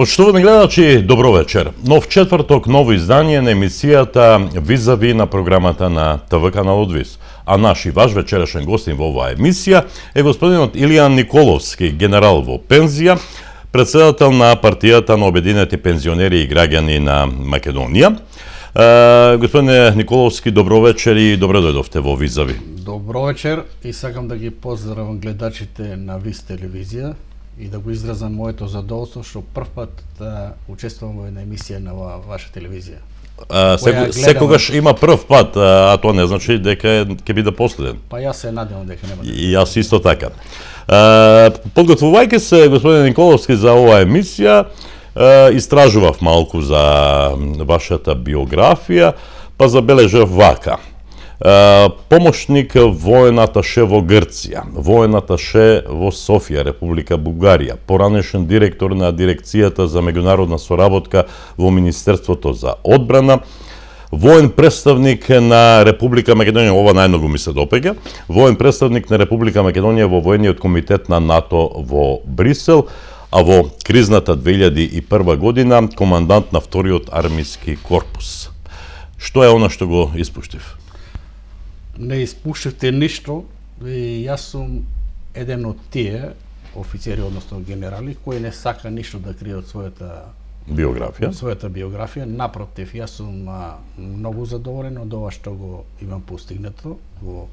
Почитувани гледачи, добро вечер. Нов четврток, ново издание на емисијата Визави на програмата на ТВ каналот ВИС. А наш и ваш вечерашен гостин во оваа емисија е господинот Илијан Николовски, генерал во пензија, председател на партијата на обединети пензионери и граѓани на Македонија. Господине Николовски, добро вечер и добро дојдовте во Визави. Добро вечер и сакам да ги поздравам гледачите на ВИС телевизија и да го изразам моето задоволство што прв пат да учествувам во една емисија на ваша телевизија. Секогаш има прв пат, а тоа не значи дека ќе биде последен. Па јас се надевам дека нема. И јас исто така. Подготвувајќи се, господин Николовски, за оваа емисија, истражував малку за вашата биографија, па забележав вака. Помошник воен аташе во Грција, воен аташе во Софија, Република Бугарија, поранешен директор на дирекцијата за меѓународна соработка во Министерството за одбрана, воен представник на Република Македонија, ова најмногу ми се допеѓа, воен представник на Република Македонија во воениот комитет на НАТО во Брисел, а во кризната 2001 година командант на вториот армиски корпус. Што е она што го испуштив? Не испуштивте ништо и јас сум еден од тие офицери, односно генерали, кои не сака ништо да крие од својата биографија. Напротив, јас сум многу задоволен од ова што го имам постигнато во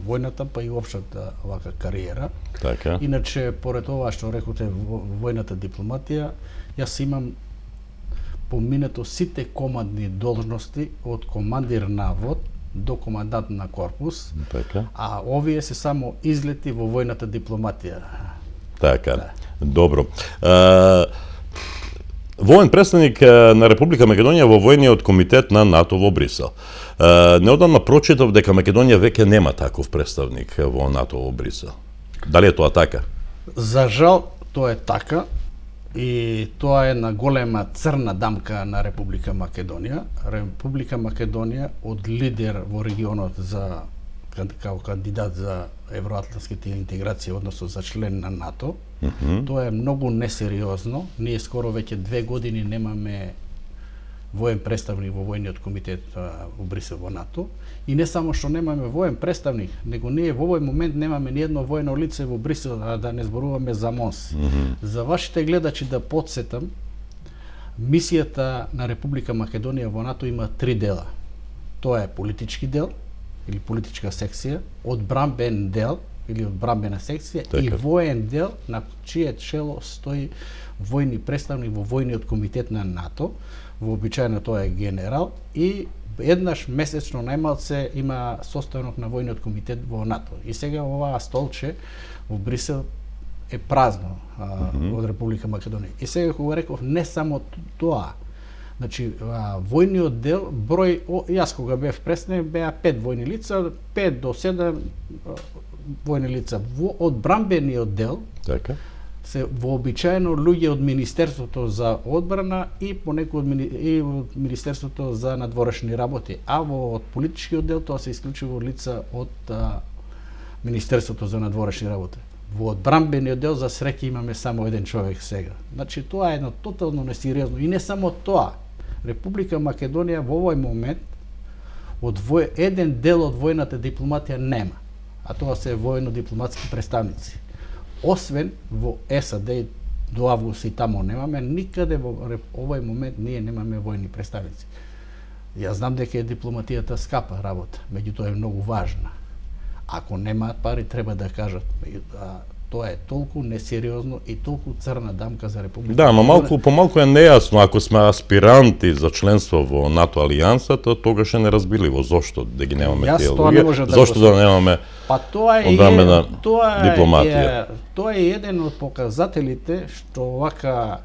војната, па и општата вака кариера. Така. Иначе, поред ова што рекоте војната дипломатија, јас имам поминато сите командни должности од командир на вод до командант на корпус, така. А овие се само излети во војната дипломатија. Така, да. Добро. Воен представник на Република Македонија во војниот комитет на НАТО во Брисел. Неодамна прочитав дека Македонија веќе нема таков представник во НАТО во Брисел. Дали е тоа така? За жал, тоа е така. И тоа е една голема црна дамка на Република Македонија. Република Македонија од лидер во регионот за како кандидат за евроатлантските интеграции, односно за член на НАТО. Тоа е многу несериозно. Ние скоро веќе 2 години немаме воен представник во војниот комитет во Брисел во НАТО. И не само што немаме воен представник, него ние во овој момент немаме ни едно воено лице во Брисел, а да не зборуваме за МОНС. За вашите гледачи да потсетам, мисијата на Република Македонија во НАТО има 3 дела. Тоа е политички дел или политичка секција, одбранбен дел или одбранбена секција и воен дел на чие чело стои војни представник во војниот комитет на НАТО. Вообичаено тоа е генерал и еднаш месечно најмалце има составок на војниот комитет во НАТО. И сега оваа столче во Брисел е празно од Република Македонија. И сега кога реков не само тоа, значи војниот дел број, јас кога бев представник беа 5 војни лица, 5 до 7 војни лица. Во одбранбениот дел така се вообичаено луѓе од Министерството за одбрана и понекогу од Министерството за надворешни работи, а во политичкиот дел тоа се исклучиво лица од Министерството за надворешни работи. Во одбранбениот дел за среќа имаме само еден човек сега. Значи тоа е едно тотално несериозно и не само тоа. Република Македонија во овој момент еден дел од војната дипломатија нема, а тоа се војно-дипломатски представници. Освен во САД до август и тамо немаме, никаде во овој момент ние немаме војни представници. Јас знам дека е дипломатијата скапа работа, меѓутоа е многу важна. Ако немаат пари, треба да кажат. Тоа е толку несериозно и толку црна дамка за Република. Да, ама помалку е нејасно, ако сме аспиранти за членство во НАТО алијансата, тогаш е неразбиливо зошто да ги немаме тие луѓе, зошто да немаме одбранбена дипломатија. Тоа е еден од показателите што вака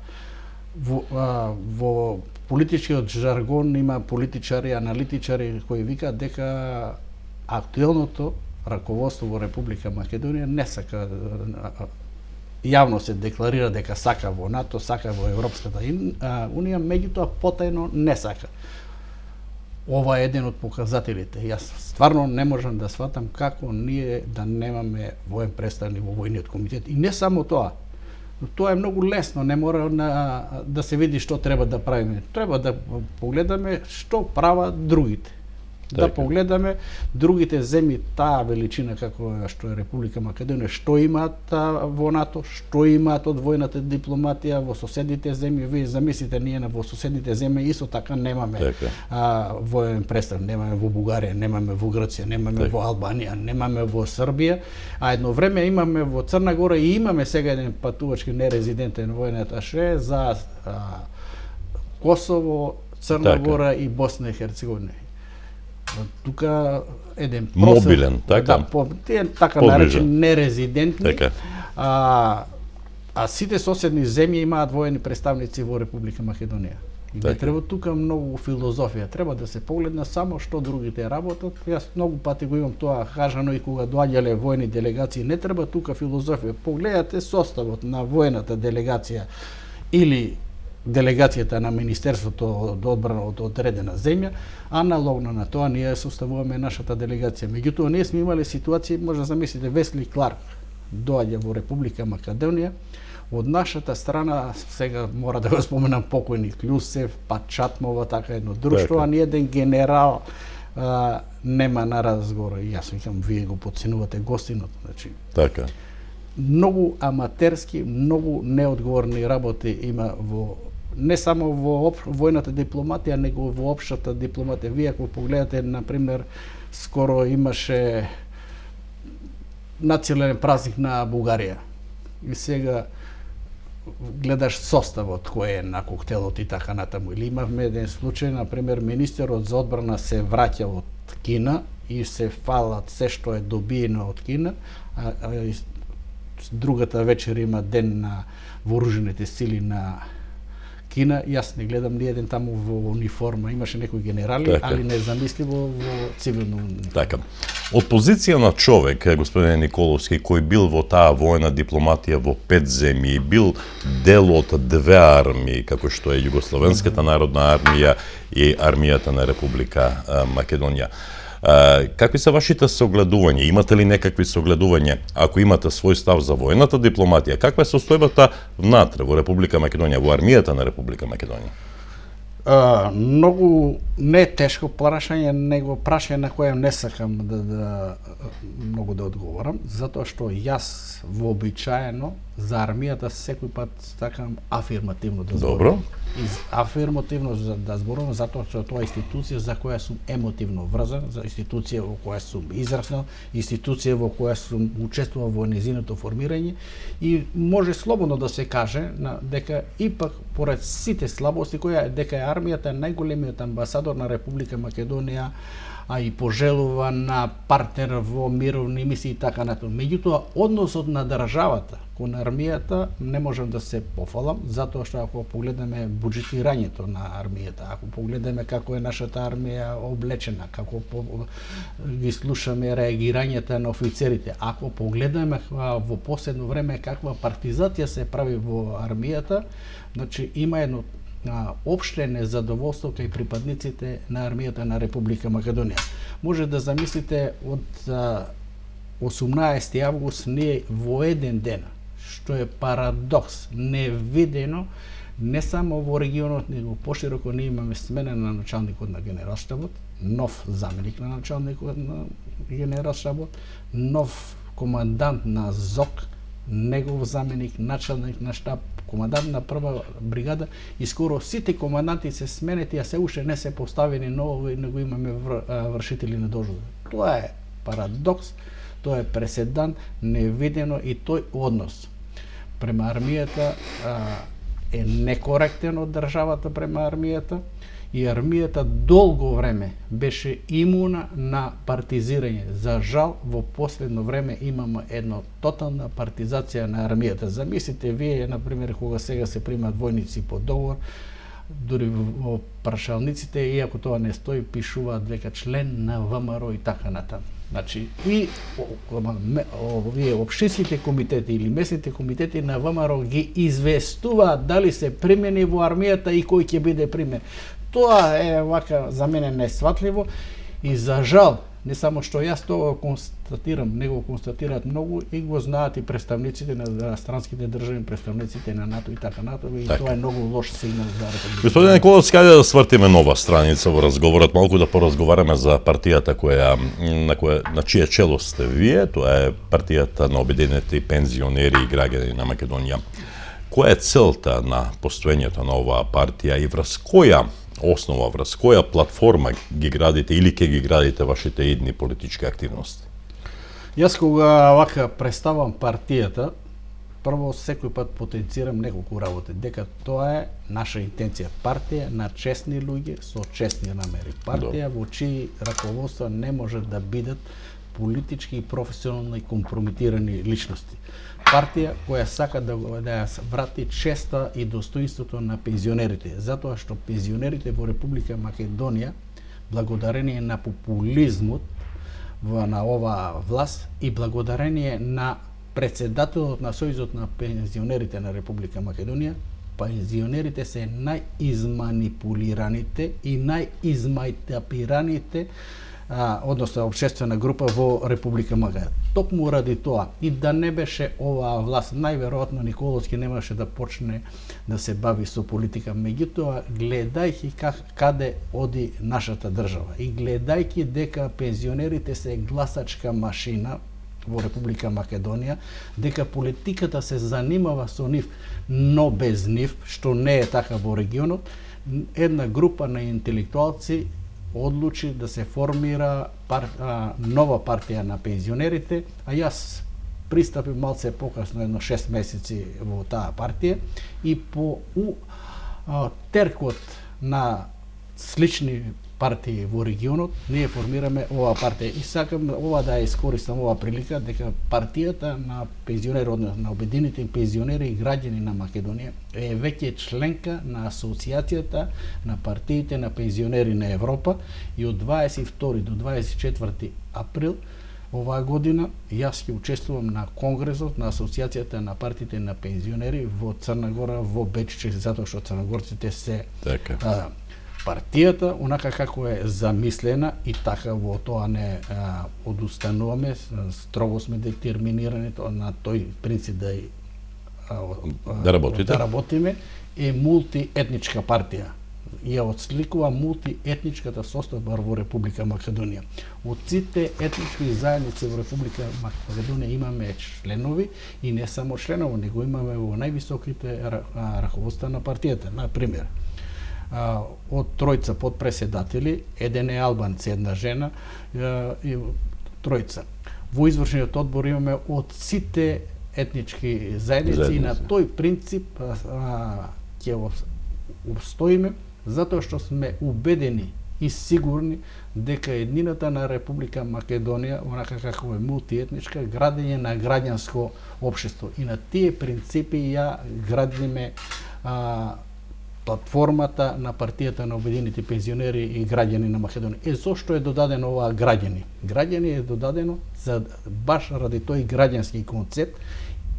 во политичкиот жаргон има политичари, аналитичари кои викаат дека актуелното раководство во Република Македонија не сака, јавно се декларира дека сака во НАТО, сака во Европската Унија, меѓутоа потајно не сака. Ова е еден од показателите. Јас стварно не можам да сватам како ние да немаме воен представник во војниот комитет. И не само тоа. Тоа е многу лесно, не мора да се види што треба да правиме. Треба да погледаме што прават другите. Да погледаме другите земји, таа величина како што е Република Македонија, што имаат во НАТО, што имаат од војната дипломатија во соседните земји. Вие замислите, ние во соседните земји исто така немаме воен представник, немаме во Бугарија, немаме во Грција, немаме во Албанија, немаме во Србија, а едно време имаме во Црна Гора и имаме сега еден патувачки нерезидентен воен аташе за Косово, Црна Гора и Босна и Херцеговина. Тука еден просек, мобилен, така? Да, тие така наречени нерезидентни, а сите соседни земји имаат воени представници во Република Македонија. И не треба тука многу филозофија, треба да се погледне само што другите работат. Јас многу пати го имам тоа кажано и кога доаѓале воени делегации, не треба тука филозофија. Погледате составот на воената делегација или делегацијата на Министерството од одбрана од одредена земја, аналогно на тоа ние составуваме нашата делегација. Меѓутоа, ние сме имале ситуации, може да замислите, Весли Кларк доаѓа во Република Македонија, од нашата страна, сега мора да го споменам покојник Љусев, па Чатмова, така едно друштво, а ни еден генерал нема на разговор. Јас викам, вие го подценувате гостинот. Значи, така. Многу аматерски, многу неодговорни работи има во не само во војната дипломатија, него во општата дипломатија. Вие ако погледате, например, скоро имаше национален празник на Бугарија. И сега гледаш составот кој е на коктелот и така натаму. Или имавме еден случај, например, министерот за одбрана се враќа од Кина и се фалат се што е добиено од Кина, другата вечер има ден на вооружените сили на Кина. Јас не гледам ни еден таму во униформа, имаше некои генерали, така, али незамисливо во цивилно униформа. Така. Од позиција на човек, господин Николовски, кој бил во таа воена дипломатија во 5 земји, бил дел од 2 армии, како што е Југословенската народна армија и армијата на Република Македонија. Какви се вашите согледувања? Имате ли некакви согледувања? Ако имате свој став за војната дипломатија, каква е состојбата внатре во Република Македонија, во армијата на Република Македонија? Многу не тешко прашање, него прашање на кое не сакам многу да одговорам, затоа што јас вообичаено за армијата секој пат сакам афирмативно да зборувам. Добро. И афирмативно да зборувам затоа што тоа е институција за која сум емотивно врзан, за институција во која сум израснал, институција во која сум учествувал во незиното формирање и може слободно да се каже дека ипак поред сите слабости дека е армијата најголемиот амбасадор на Република Македонија, а и пожелуван партнер во мировни мисии и така натаму. Меѓутоа, односот на државата кон армијата не можам да се пофалам, затоа што ако погледнеме буџетирањето на армијата, ако погледнеме како е нашата армија облечена, како ги слушаме реагирањата на офицерите, ако погледнеме во последно време каква партизација се прави во армијата, значи има едно опште незадоволство кај припадниците на армијата на Република Македонија. Може да замислите од 18 август ние во еден ден, што е парадокс, невидено, не само во регионот, него пошироко ние имаме смена на началникот на генералштабот, нов заменик на началникот на генералштабот, нов командант на ЗОК, негов заменик, началник на штаб, командант на прва бригада и скоро сите команданти се сменети, а се уште не се поставени нови, него имаме вршители на должност. Тоа е парадокс, тоа е преседан, невидено и тој однос према армијата е некоректен од државата према армијата и армијата долго време беше имуна на партизирање. За жал, во последно време имаме една тотална партизација на армијата. Замислите вие, например, кога сега се примат војници по договор, дури во прашалниците, иако тоа не стои, пишуваат дека член на ВМРО и така натаму. Значи, и овие општинските комитети или местните комитети на ВМРО ги известуваат дали се примени во армијата и кој ќе биде примен. Тоа е вака за мене несватливо и за жал Не само што јас тоа констатирам, него констатираат многу и го знаат и представниците на странските држави, представниците на НАТО и така натаму, и тоа е многу лош сигнал за Република. Господин Николовски, ајде да свртиме нова страница во разговорот, малку да поразговараме за партијата на чие чело сте вие, тоа е партијата на обединените пензионери и граѓани на Македонија. Која е целта на постоењето на оваа партија и врз која основа, врз која платформа ги градите или ќе ги градите вашите идни политички активности? Јас кога вака представам партијата, прво секој пат потенцирам неколку работи, дека тоа е наша интенција, партија на честни луѓе со честни намери, партија во чии раководства не може да бидат политички и професионално компрометирани личности. Партија која сака да ја врати честа и достоинството на пензионерите, затоа што пензионерите во Република Македонија, благодарение на популизмот на оваа власт и благодарение на председателот на Сојузот на пензионерите на Република Македонија, пензионерите се најизманипулираните и најизмајтапираните односно општествена група во Република Македонија. Токму ради тоа, и да не беше оваа власт, најверојатно Николовски немаше да почне да се бави со политика. Меѓутоа, гледајќи каде оди нашата држава и гледајќи дека пензионерите се гласачка машина во Република Македонија, дека политиката се занимава со нив, но без нив, што не е така во регионот, една група на интелектуалци одлучи да се формира нова партија на пензионерите, а јас пристапив малце покасно, едно 6 месеци во таа партија, и по теркот на слични партии во регионот, ние формираме оваа партија. И сакам ова да ја искористам оваа прилика, дека партијата на пензионери, односно на обединените пензионери и граѓани на Македонија е веќе членка на Асоциацијата на партиите на пензионери на Европа, и од 22 до 24 април оваа година јас ќе учествувам на конгресот на Асоциацијата на партиите на пензионери во Црна Гора, во Бечче, затоа што црногорците се партијата, онака како е замислена, и така во тоа не одустануваме, строго сме детерминирани на тој принцип да работиме, е мултиетничка партија. Ја отсликува мултиетничката состојба во Република Македонија. Од сите етнички заедници во Република Македонија имаме членови, и не само членови, него имаме во највисоките раководства на партијата. Например, од тројца подпредседатели, еден е албанец, една жена и тројца. Во извршниот одбор имаме од сите етнички заедници, и на тој принцип ќе обстоиме, затоа што сме убедени и сигурни дека еднината на Република Македонија, онака како е мултиетничка, градење на граѓанско општество. И на тие принципи ја градиме платформата на партијата на обединените пензионери и граѓани на Македонија. Зошто е додадено оваа граѓани? Граѓани е додадено баш ради тој граѓански концепт,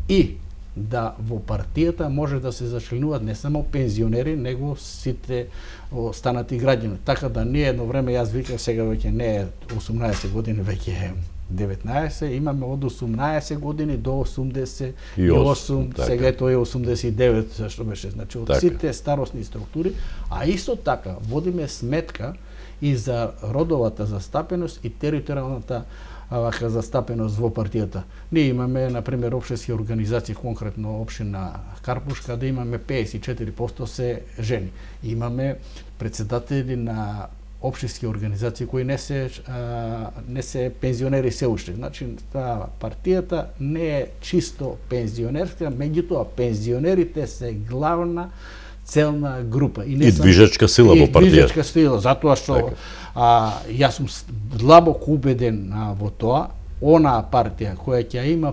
и да во партијата може да се зачленуваат не само пензионери, него сите останати граѓани. Така да ние едно време, јас викав, сега веќе не е 18 години, веќе е 19, имаме од 18 години до 88, сега тоа е 89, што беше, значи од сите старосни структури, а исто така водиме сметка и за родовата застапеност и територијалната застапеност во партијата. Ние имаме, например, општински организации, конкретно општина Карпушка, да имаме 54% се жени. Имаме председатели на општински организации кои не се пензионери се уште. Значи, партијата не е чисто пензионерска, меѓутоа пензионерите се главна целна група. И движечка сила во партијата. И движечка сила, затоа што јас сум длабоко убеден во тоа, онаа партија која ќе има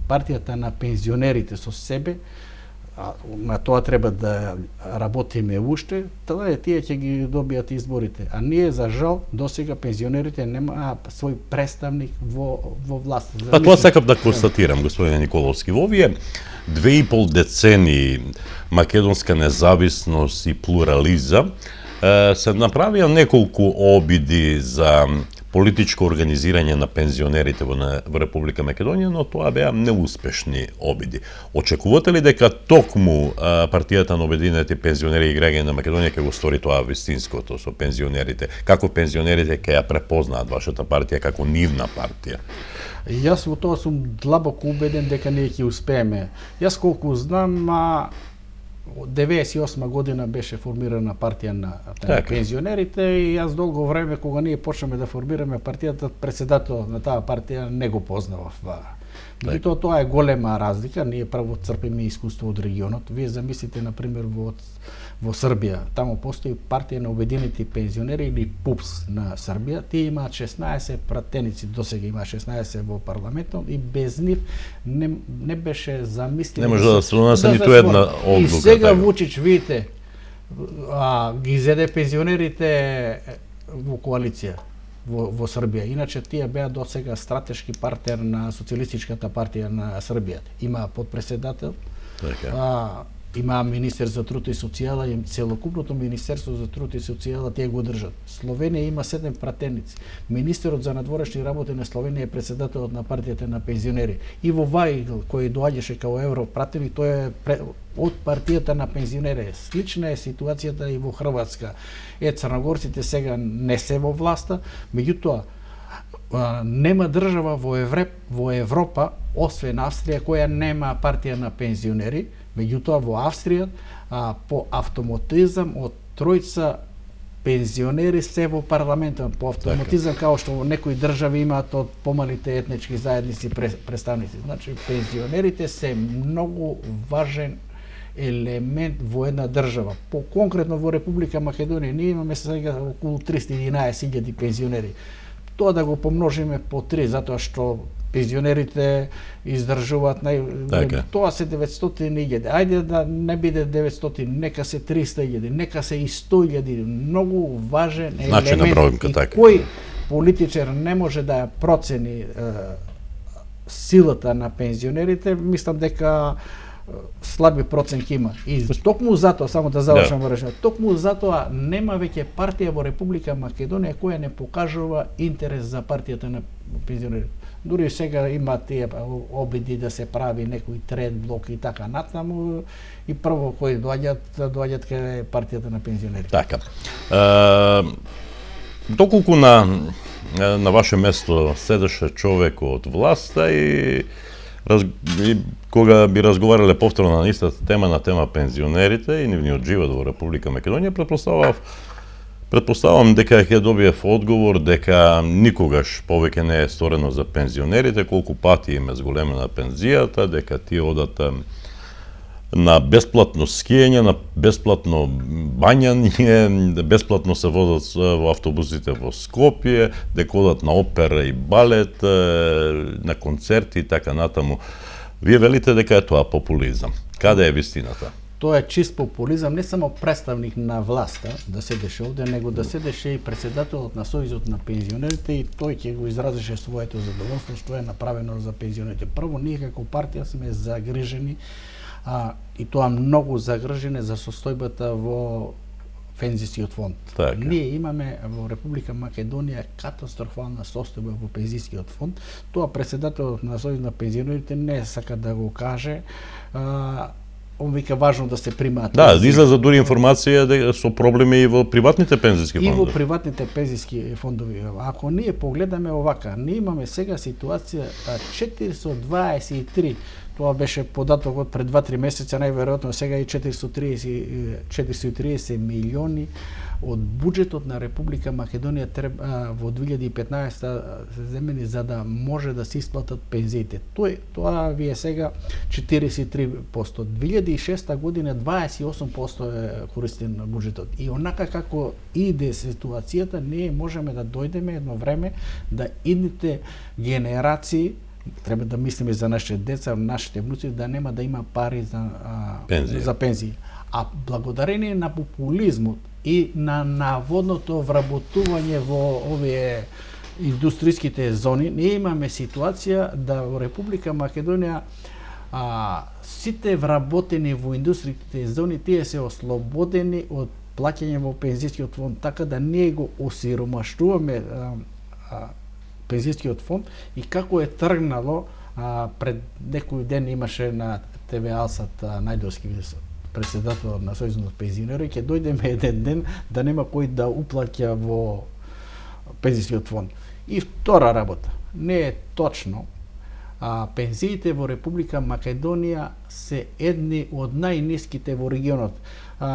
партијата на пензионерите со себе, на тоа треба да работиме уште, тоа тие ќе ги добијат изборите. А ние, за жал, досега пензионерите нема свој представник во власт. Тоа сакам да констатирам, господине Николовски. Во овие 2,5 децении македонска независност и плурализам се направија неколку обиди за политичко организирање на пензионерите во Република Македонија, но тоа беа неуспешни обиди. Очекувате ли дека токму партијата на Обединените пензионери и граѓани на Македонија ќе го стори тоа вистинското со пензионерите? Како пензионерите ќе ја препознаат вашата партија како нивна партија? Јас во тоа сум длабоко убеден дека ние ќе успееме. Јас колку знам, 98 година беше формирана партија на пензионерите и јас долго време кога ние почнеме да формираме партијата, председател на таа партија не го познавав. Меѓутоа тоа е голема разлика, ние право црпиме искуство од регионот. Вие замислите на пример во Србија, таму постои партија на Обединети пензионери или ПУПС на Србија, тие имаат 16 пратеници, досега има 16 во парламентот и без нив не беше замислено. Не може да се донесе ниту една одлука. И сега Вучич, видите, ги зеде пензионерите во коалиција во Србија. Иначе тие беа до сега стратешки партнер на Социјалистичката партија на Србија. Има подпредседател, има министер за труд и социјала и целокупното министерство за труд и социјала тие го држат. Словенија има 7 пратеници. Министерот за надворешни работи на Словенија е председателот на партијата на пензионери. Иво Вајгл, кој доаѓаше као европратеник, тој е од партијата на пензионери. Слична е ситуацијата и во Хрватска. Црногорците сега не се во власта, меѓутоа нема држава во Европа, освен Австрија, која нема партија на пензионери. Меѓутоа во Австрија по автоматизам од тројца пензионери се во парламентот, по автоматизам као што во некои држави имаат од помалите етнички заедници представници. Значи пензионерите се многу важен елемент во една држава. По конкретно во Република Македонија ние имаме сега околу 311.000 пензионери. Тоа да го помножиме по 3, затоа што пензионерите издржуваат тоа се 900.000. Ајде да не биде 900, нека се 300.000, нека се и 100.000. Многу важен елемент. И кој политичар не може да ја процени силата на пензионерите, мислам дека слаби проценки има. И токму затоа, само да завршам речено, токму затоа нема веќе партија во Република Македонија која не покажува интерес за партијата на пензионерите. Дури сега има тие обиди да се прави некој трет блок и така натаму, и прво кои доаѓаат кај партијата на пензионерите. Така. Доколку на ваше место седеше човек од власта и кога би разговарале повторно на истата тема, на тема пензионерите и нивниот живот во Република Македонија, предпоставам дека ќе добиев одговор дека никогаш повеќе не е сторено за пензионерите, колку пати им е зголемена пензијата, дека тие одат на бесплатно скијање, на бесплатно бањање, бесплатно се возат во автобусите во Скопје, дека одат на опера и балет, на концерти и така натаму. Вие велите дека е тоа популизам. Каде е вистината? Тоа е чист популизам, не само представник на власта да седеше овде, него да седеше и председателот на Сојузот на пензионерите и тој ќе го изразеше своето задоволство што е направено за пензионерите. Прво, ние како партија сме загрижени и тоа многу загрижени за состојбата во пензискиот фонд. Ние имаме во Република Македонија катастрофална состојба во пензискиот фонд. Тоа председателот на Сојузот на пензионерите не сака да го каже. Он вика важно да се примаат. Да, излеза дури информација дека со проблеми и во приватните пензиски фондови. И во приватните пензиски фондови. Ако ние погледаме овака, ние имаме сега ситуација 423. Тоа беше податокот пред 2-3 месеца, најверојатно сега и 430 милиони од буџетот на Република Македонија во 2015 се земени за да може да се исплатат пензиите. Тоа ви е сега 43%. 2006 година 28% е користен на буџетот. И онака како иде ситуацијата, ние можеме да дојдеме едно време да идните генерации, треба да мислиме за нашите деца, нашите внуци, да нема да има пари за пензии. А благодарение на популизмот и на наводното вработување во овие индустријските зони, ние имаме ситуација да во Република Македонија сите вработени во индустријските зони, тие се ослободени од плаќање во пензискиот фонд, така да ние го осиромаштуваме пензijскиот фонд и како е тргнало. Пред некој ден имаше на ТВ Алсат Најдовски председател на Сојузот пензионери, ќе дојдеме еден ден да нема кој да уплаќа во пензijскиот фонд. И втора работа, не е точно. Пензиите во Република Македонија се едни од најниските во регионот.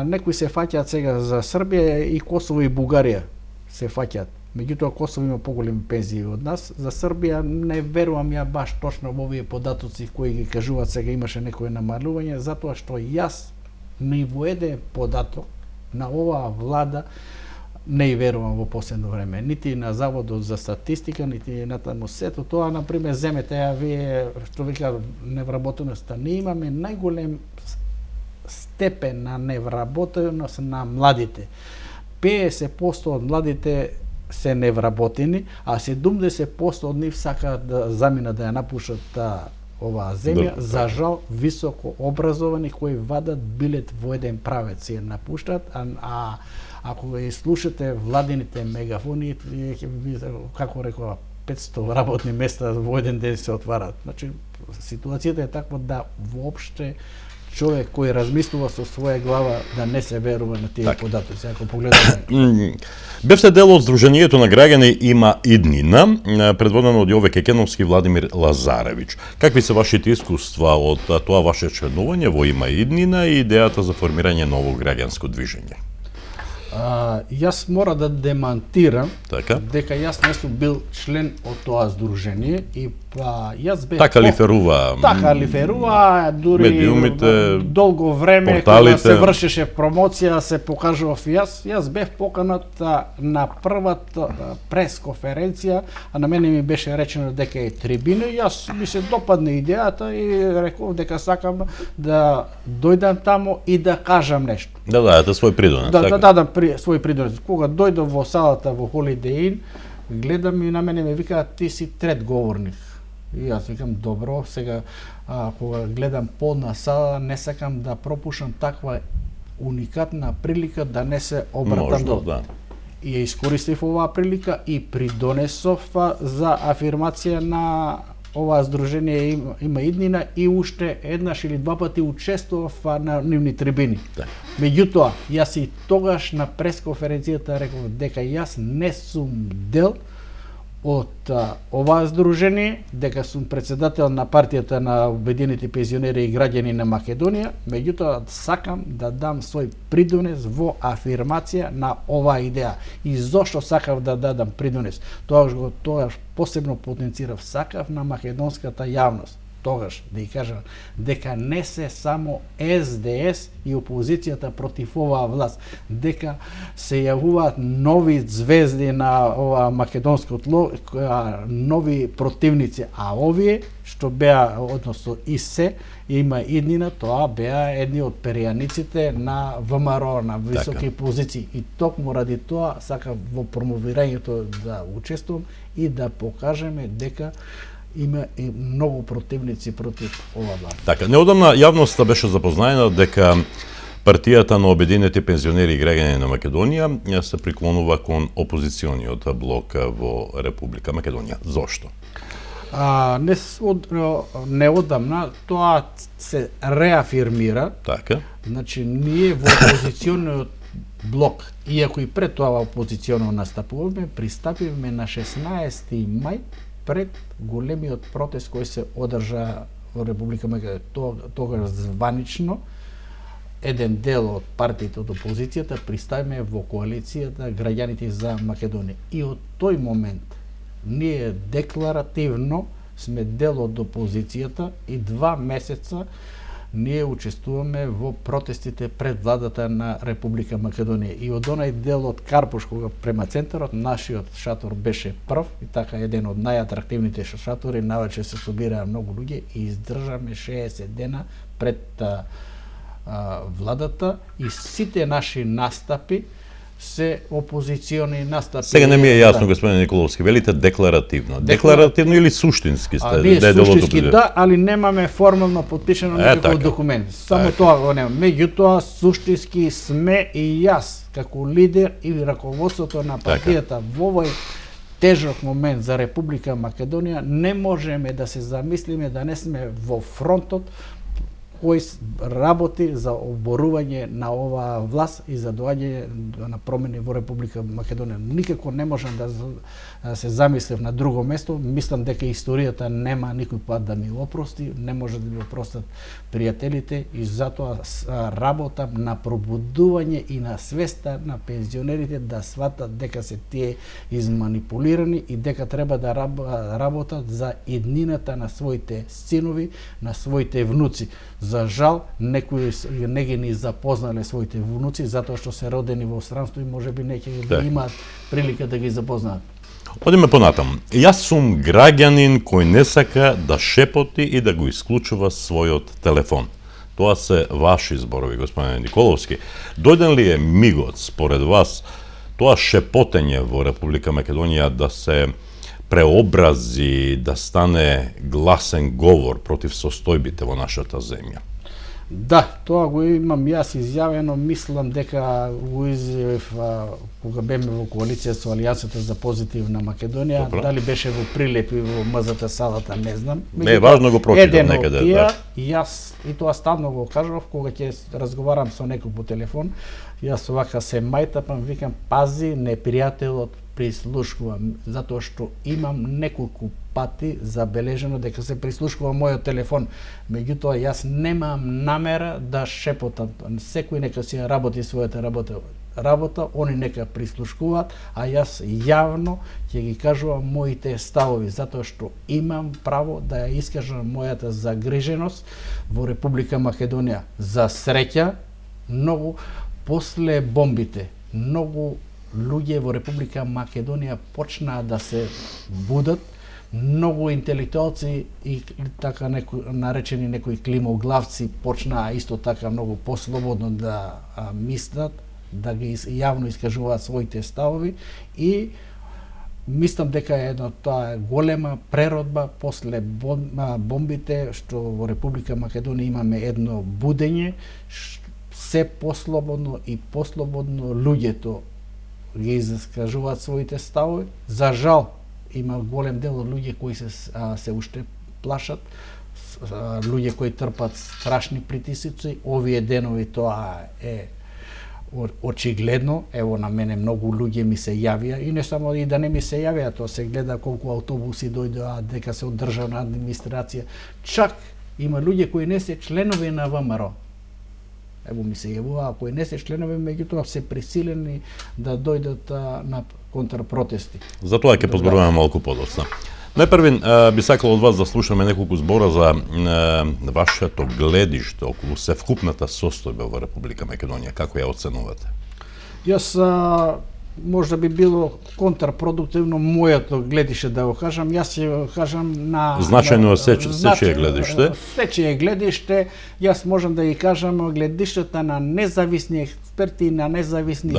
Некои се фаќаат сега за Србија и Косово и Бугарија се фаќаат. Меѓутоа Косово има поголеми пензии од нас. За Србија не верувам ја баш точно во овие податоци кои ги кажуваат сега имаше некое намалување, затоа што јас ни во еден податок на оваа влада не верувам во последно време, нити на Заводот за статистика, нити на таму сето тоа, например, земете ја вие, што вика невработеноста, ние имаме најголем степен на невработеност на младите. 50% од младите се невработени, а 70% од нив сакаат да заминат да ја напушат оваа земја, за жал високо образовани кои вадат билет во еден правец и ја напуштат, а ако ги слушате владините мегафони, како рекова, 500 работни места во еден ден се отварат. Значи, ситуацијата е таква да воопште човек кој размислува со своја глава да не се верува на тие податоци. Ако погледаме... Бевте дел од Сдруженијето на граѓани Има иднина, предводено од Јове Кекеновски и Владимир Лазаревич. Какви се вашите искуства од тоа ваше членување во Има иднина и идејата за формирање ново граѓанско движење? Јас мора да демантирам така? Дека јас не сум бил член од тоа здружение и јас бев така лиферува. Така лиферува, дури медиумите, долго време порталите. Кога се вршеше промоција, се покажував јас бев поканат на првата пресконференција, а на мене ми беше речено дека е трибина, јас ми се допадна идејата и реков дека сакам да дојдам таму и да кажам нешто. Да дадете свој придонес. Да дадам свој придонес. Кога дојдов во салата во Holiday Inn, гледам и на мене ме викаат ти си трет говорник. И јас викам добро, сега кога гледам полна сала, не сакам да пропушам таква уникатна прилика да не се обратам долу. Да. И ја искористив оваа прилика и придонесов за афирмација на оваа здружение Има иднина и уште еднаш или два пати учествував на нивни трибини. Да. Меѓутоа, јас и тогаш на пресконференцијата реков дека јас не сум дел од оваа здружение, дека сум председател на партијата на Обединети пензионери и граѓани на Македонија, меѓутоа сакам да дам свој придонес во афирмација на оваа идеја. И зошто сакав да дадам придонес? Тогаш посебно потенцирав, сакав на македонската јавност тогаш да ја кажам дека не се само СДС и опозицијата против оваа власт, дека се јавуваат нови звезди на оваа македонско тло, нови противници, а овие што беа, односно и се Има иднина, тоа беа едни од перијаниците на ВМРО, на високи позиции. И токму ради тоа сакам во промовирањето да учествувам и да покажеме дека има и многу противници против ова власт. Така, неодамна јавноста беше запознаена дека партијата на Обединети пензионери и граѓани на Македонија се приклонува кон опозициониот блок во Република Македонија. Зошто? Не одамна, тоа се реафирмира. Така. Значи, ние во опозициониот блок, иако и пред тоа опозиционно настапуваме, пристапивме на 16 мај пред големиот протест кој се одржа во Република Македонија. Тогаш званично еден дел од партиите од опозицијата пристапиме во коалицијата Граѓаните за Македонија. И од тој момент ние декларативно сме дел од опозицијата и 2 месеца ние учествуваме во протестите пред владата на Република Македонија. И од онај дел од Карпуш, кога према центарот, нашиот шатор беше прв и така еден од најатрактивните шатори, навечер се собираа многу луѓе и издржаме 60 дена пред владата и сите наши настапи се опозициони настапи. Сега не ми е јасно, господин Николовски, велите декларативно. Декларативно или суштински сте? Ние суштински да, али немаме формално подпишано никаков документ. Само тоа го нема. Меѓутоа, суштински сме и јас, како лидер и раководството на партијата во овој тежок момент за Република Македонија, не можеме да се замислиме да не сме во фронтот кој работи за оборување на оваа власт и за доаѓање на промени во Република Македонија. Никако не можам да се замислев на друго место. Мислам дека историјата нема никој пат да ми опрости, не може да ми опростат пријателите и затоа работам на пробудување и на свеста на пензионерите да сватат дека се тие изманипулирани и дека треба да работат за иднината на своите синови, на своите внуци. За жал, некои не ги ни запознале своите внуци, затоа што се родени во странство и можеби неќе да имаат прилика да ги запознаат. Одиме понатаму. Јас сум граѓанин кој не сака да шепоти и да го исклучува својот телефон. Тоа се ваши зборови, господине Николовски. Дојден ли е мигот, според вас, тоа шепотење во Република Македонија да се преобрази, да стане гласен говор против состојбите во нашата земја? Да, тоа го имам јас изјавено, мислам дека го изјавив кога беме во коалиција со Алијансата за позитивна Македонија. Добро. Дали беше во Прилеп и во МЗТ салата, не знам. Не, важно го прочитам некаде. Тија, јас и тоа стално го кажав кога ќе разговарам со некој по телефон, јас вака се мајтапам, викам пази, непријателот прислушкува, затоа што имам неколку пати забележено дека се прислушкува мојот телефон. Меѓутоа, јас немам намера да шепотам. Секој нека си работи својата работа, они нека прислушкуваат, а јас јавно ќе ги кажувам моите ставови, затоа што имам право да ја искажам мојата загриженост во Република Македонија. За среќа, многу после бомбите, многу луѓе во Република Македонија почнаа да се будат, многу интелектуалци и така наречени некои климоглавци почнаа исто така многу послободно да мислат, да ги јавно искажуваат своите ставови и мислам дека тоа е голема преродба после бомбите што во Република Македонија имаме едно будење, се послободно и послободно луѓето ги искажуваат своите ставови. За жал, има голем дел од луѓе кои се уште плашат, луѓе кои трпат страшни притисици. Овие денови тоа е очигледно. Ево, на мене многу луѓе ми се јавија и не само и да не ми се јавија, тоа се гледа колку автобуси дојдоа, дека се од државна администрација. Чак има луѓе кои не се членови на ВМРО. Ево ми се јавува, кои не се членови, меѓутоа се присилени да дојдат на контрпротести. Затоа ќе позборуваме малку подоцна. Најпрвин би сакал од вас да слушаме неколку збора за вашето гледиште околу севкупната состојба во Република Македонија. Како ја оценувате? Јас можда би било контрпродуктивно моето гледиште да го кажам. Јас ќе го кажам на Значајно сечие гледиште. Сечие гледиште, јас можам да ги кажам гледиштата на независни експерти, на независни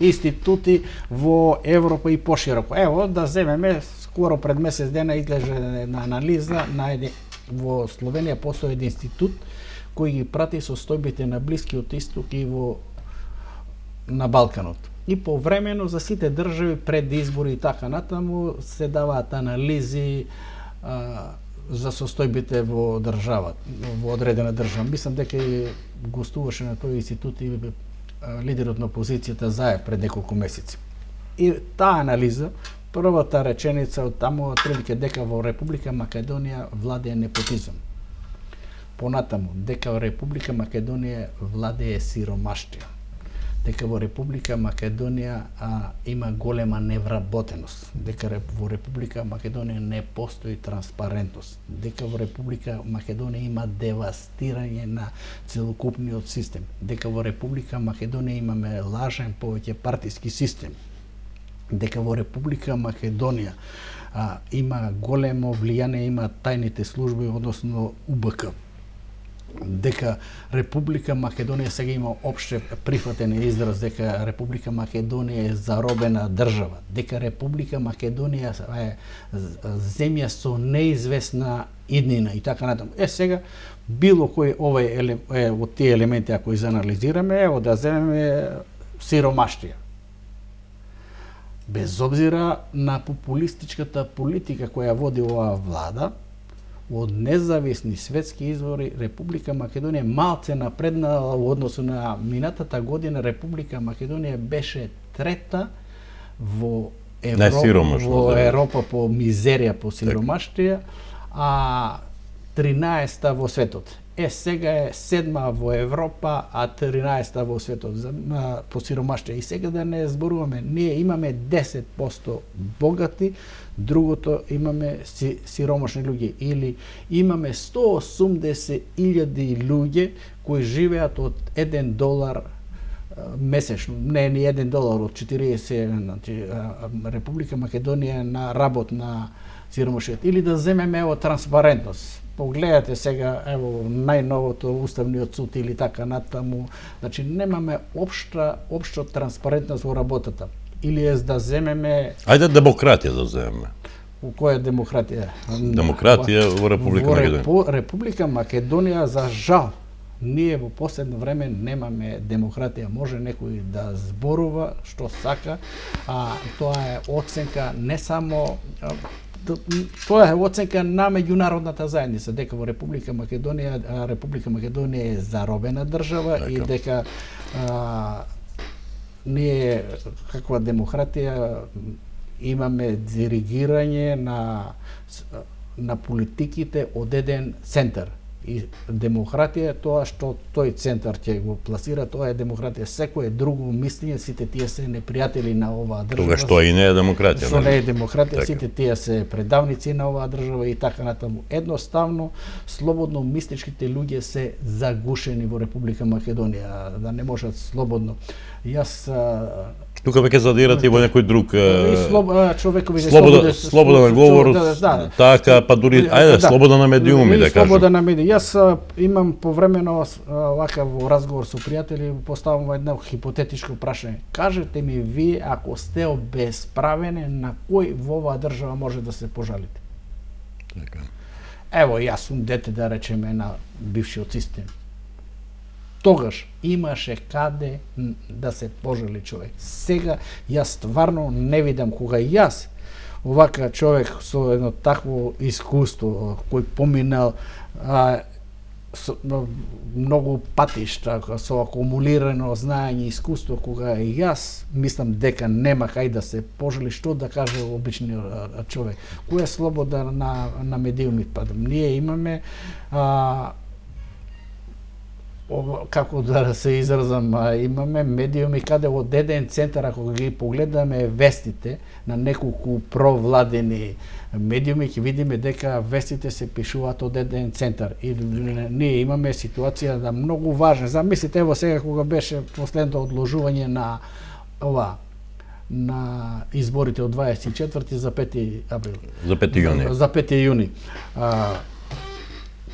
институти во Европа и пошироко. Ево, да земеме, скоро пред месец дена излеже на анализа во Словенија постои еден институт кој ги прати состојбите на Блискиот Исток и на Балканот. И повремено за сите држави пред избори и така натаму се даваат анализи за состојбите во државата, во одредена држава. Мислам дека и гостуваше на тој институт и лидерот на опозицијата Заев пред неколку месеци. И таа анализа, првата реченица од таму отприлike дека во Република Македонија владее непотизам. Понатаму дека во Република Македонија владее сиромаштија. Дека во Република Македонија има голема невработеност, дека во Република Македонија не постои транспарентност, дека во Република Македонија има девастирање на целокупниот систем, дека во Република Македонија имаме лажен повеќе партиски систем, дека во Република Македонија има големо влијание, има тајните служби, односно УБК, дека Република Македонија сега има опште прифатен израз дека Република Македонија е заробена држава, дека Република Македонија е земја со неизвестна иднина и така натаму. Сега било кој овој од тие елементи ако изанализираме, ево да земеме сиромаштија. без обзира на популистичката политика која води оваа влада, од независни светски извори Република Македонија малце напреднала во односу на минатата година. Република Македонија беше трета во Европа по мизерија, по сиромаштија, а 13-та во светот. Сега е 7-ма во Европа, а 13-та во светот по сиромаштија. И сега да не зборуваме, ние имаме 10% богати, другото имаме сиромашни луѓе, или имаме 180.000 луѓе кои живеат од $1 месечно, не ни $1, од 40, значи Република Македонија на работ на сиромашиот. Или да земеме ево транспарентност. Погледате сега, ево, најновото Уставниот суд или така натаму, значи немаме општа транспарентност во работата. Или е да земеме... Ајде демократија да земеме. Во која демократија? Демократија во Република Македонија. Во Република Македонија, за жал, ние во последно време немаме демократија. Може некој да зборува што сака, а тоа е оценка не само... Тоа е оценка на меѓународната заедница, дека во Република Македонија е заробена држава и дека ние каква демократија имаме диригирање на политиките од еден центар. И демократија е тоа што тој центар ќе го пласира, тоа е демократија. Секое друго мислење, сите тие се непријатели на оваа држава. Тога што и не е демократија. Што не е демократија, сите тие се предавници на оваа држава и така натаму. Едноставно, слободно мисличките луѓе се загушени во Република Македонија, да не можат слободно. Јас тука веќе задирате во некој друг слободен говор, така, па дури слобода на медиуми, да кажем. Слобода на медиуми. Јас имам повремено вака во разговор со пријатели, поставам едно хипотетичко прашање. Кажете ми вие, ако сте обесправени, на кој во оваа држава може да се пожалите? Така. Ево, јас сум дете, да речеме, на бившиот систем. Тогаш имаше каде да се пожали човек. Сега јас стварно не видам кога јас, овака човек со едно такво искуство, кој поминал многу патишта, со акумулирано знаење и искуство, кога јас мислам дека нема кај да се пожали, што да каже обичниот човек. Која е слобода на медиумите? Па ние имаме како да се изразам, имаме медиуми каде од еден центар, ако ги погледаме вестите на неколку провладени медиуми, ќе видиме дека вестите се пишуваат од еден центар. И ние имаме ситуација да многу важна. Замислите, ево сега кога беше последното одложување на на изборите од 24 за 5 април. За 5 јуни. За 5 јуни.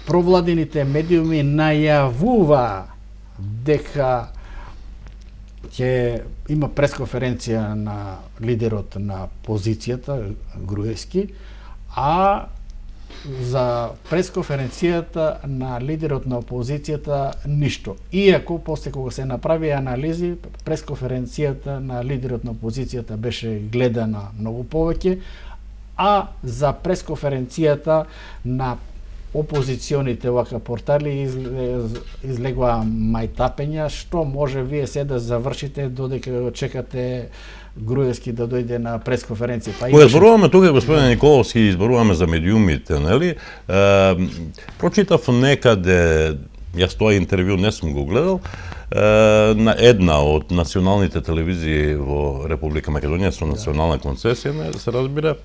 Провладените медиуми најавува дека ќе има пресконференција на лидерот на позицијата Груевски, а за пресконференцијата на лидерот на опозицијата ништо. Иако после кога се направи анализи, пресконференцијата на лидерот на опозицијата беше гледана многу повеќе, а за пресконференцијата на опозиционите вака портали излегува мајтапења, што може вие се да завршите додека чекате Груевски да дојде на пресконференција. Кога зборуваме тука, господин Николовски, зборуваме за медиумите, нели? Прочитав некаде, јас тоа интервју не сум го гледал, на една од националните телевизии во Република Македонија со национална концесија, не се разбира,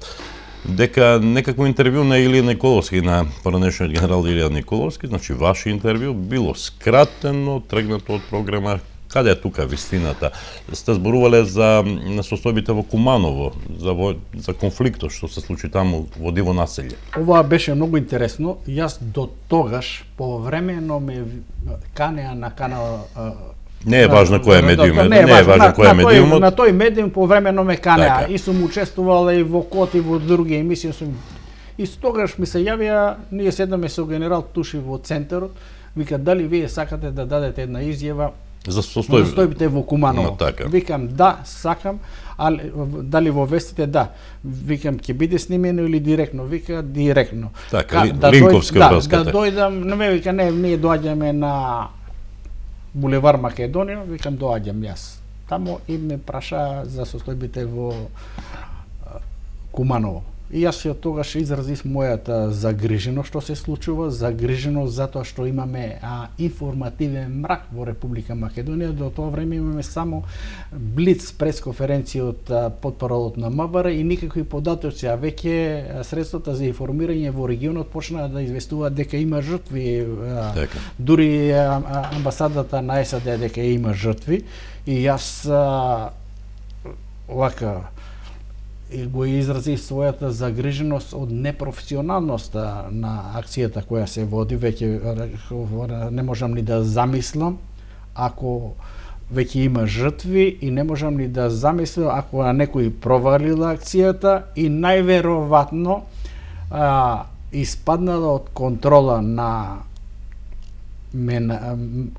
дека некакво интервју на Илија Николовски, на поранешниот генерал Илија Николовски, значи ваше интервју било скратено, тргнато од програма. Каде е тука вистината? Сте зборувале за состојбите во Куманово, за конфликтот што се случи таму во диво населје. Ова беше многу интересно. Јас до тогаш повремено ме канеа на канал. Не е важно кој е медиум, не е важно кој е медиумот. На тој медиум повремено ме канеа и сум учествувал и во КОТ и во други емисии сум. И тогаш ми се јавија, ние седаме со генерал Туши во центарот, вика дали вие сакате да дадете една изјава. За состојбите во Куманово. Така. Викам да, сакам, али дали во вестите да. Викам ќе биде снимено или директно, вика директно. Така, линковска врска. Да дојдам, не ме вика не, ние доаѓаме на булевар Македонија, викам доаѓам јас. Тамо и ме праша за состојбите во Куманово. И јас од тогаш изразив мојата загриженост што се случува, загриженост затоа што имаме информативен мрак во Република Македонија. До тоа време имаме само блиц пресконференција од потпоралот на МВР и никакви податоци, а веќе средствата за информирање во регионот почнаа да известуваат дека има жртви. Дури амбасадата на САД дека има жртви и јас овака и го изразив својата загриженост од непрофесионалноста на акцијата која се води. Веќе не можам ни да замислам ако веќе има жртви и не можам ни да замислам ако некој провалила акцијата и најверојатно испаднала од контрола на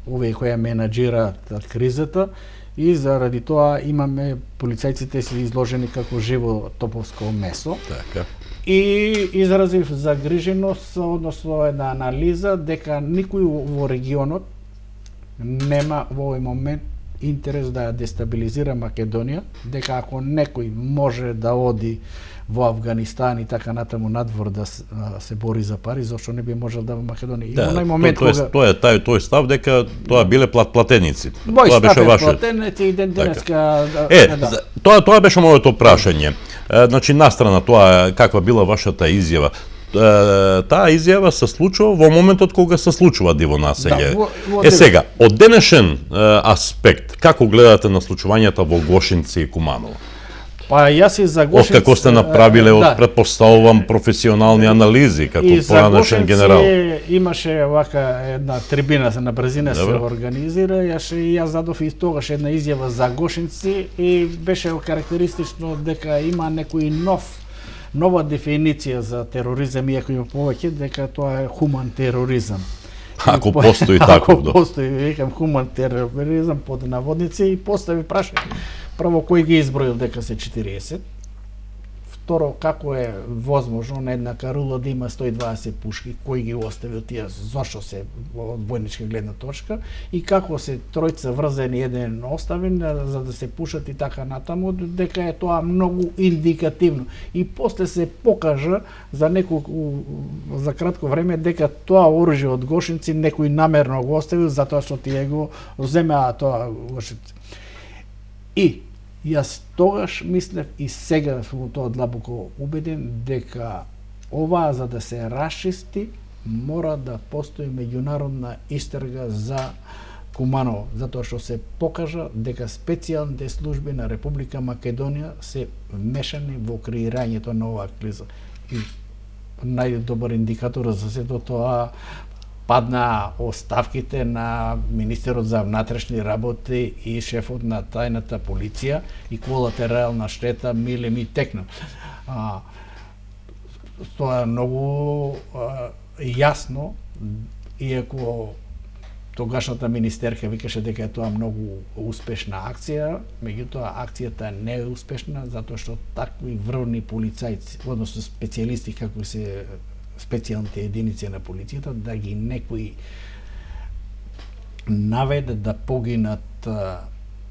овие кои менаџираат кризата. И заради тоа имаме полицајците се изложени како живо топовско месо. Така. И изразив загриженост, односно една анализа дека никој во регионот нема во овој момент интерес да ја дестабилизира Македонија, дека ако некој може да оди во Авганистан и така натаму надвор да се бори за пари, зашто не би можел да во Македонија. Да, онај момент тој став дека тоа биле платеници. Тоа беше платеници и денеска. Тоа беше моето прашање. Значи настрана тоа каква била вашата изјава. Таа изјава се случува во моментот кога се случува диво населје. Сега, од денешен аспект, како гледате на случувањата во Гошинци и Куманово? Па јас и за Гошинци... Откако сте направиле, предпоставувам, професионални анализи, како поранешен генерал. И за Гошинци имаше вака една трибина на брзина се организира, јас задов и тогаш една изјава за Гошинци и беше карактеристично дека има некој нова дефиниција за тероризам, иако има повеќе, дека тоа е хуман тероризам. Ако постои таков, Ако постои, викам, хуман тероризам под наводници и постави прашање. Прво, кој ги изброил дека се 40? Второ, како е возможно на една карула да има 120 пушки? Кој ги оставил тие? Зошто се од војничка гледна точка? И како се тројца врзани, еден оставен, за да се пушат и така натаму, дека е тоа многу индикативно. И после се покажа за за кратко време дека тоа оружје од Гошинци некој намерно го оставил затоа што тие го земеа тоа Гошинци. И јас тогаш мислев и сега сум тоа длабоко убеден дека ова за да се расчисти мора да постои меѓународна истрага за Куманово, затоа што се покажа дека специјалните служби на Република Македонија се вмешани во креирањето на оваа криза. И најдобар индикатор за сето тоа падна оставките на министерот за внатрешни работи и шефот на тајната полиција и колатерална штета миле ми текна. Тоа е многу јасно, иако тогашната министерка викаше дека е тоа многу успешна акција, меѓутоа акцијата не е успешна затоа што такви врвни полицајци, односно специјалисти како се специјалните единици на полицијата, да ги некои наведе да погинат 8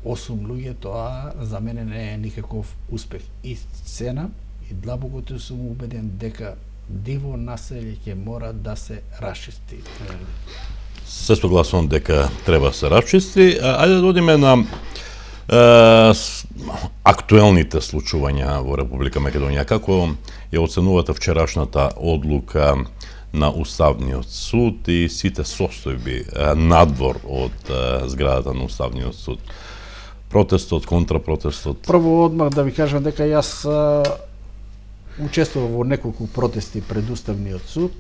луѓе, тоа за мене не е никаков успех. И цена, и длабокото сум убеден дека диво населје ќе мора да се расчисти. Се согласувам дека треба да се расчисти. Ајде да одиме на актуелните случувања во Република Македонија. Како ја оценувате вчерашната одлука на Уставниот суд и сите состојби надвор од зградата на Уставниот суд? Протестот, контрапротестот? Прво одмах да ви кажам дека јас учествував во неколку протести пред Уставниот суд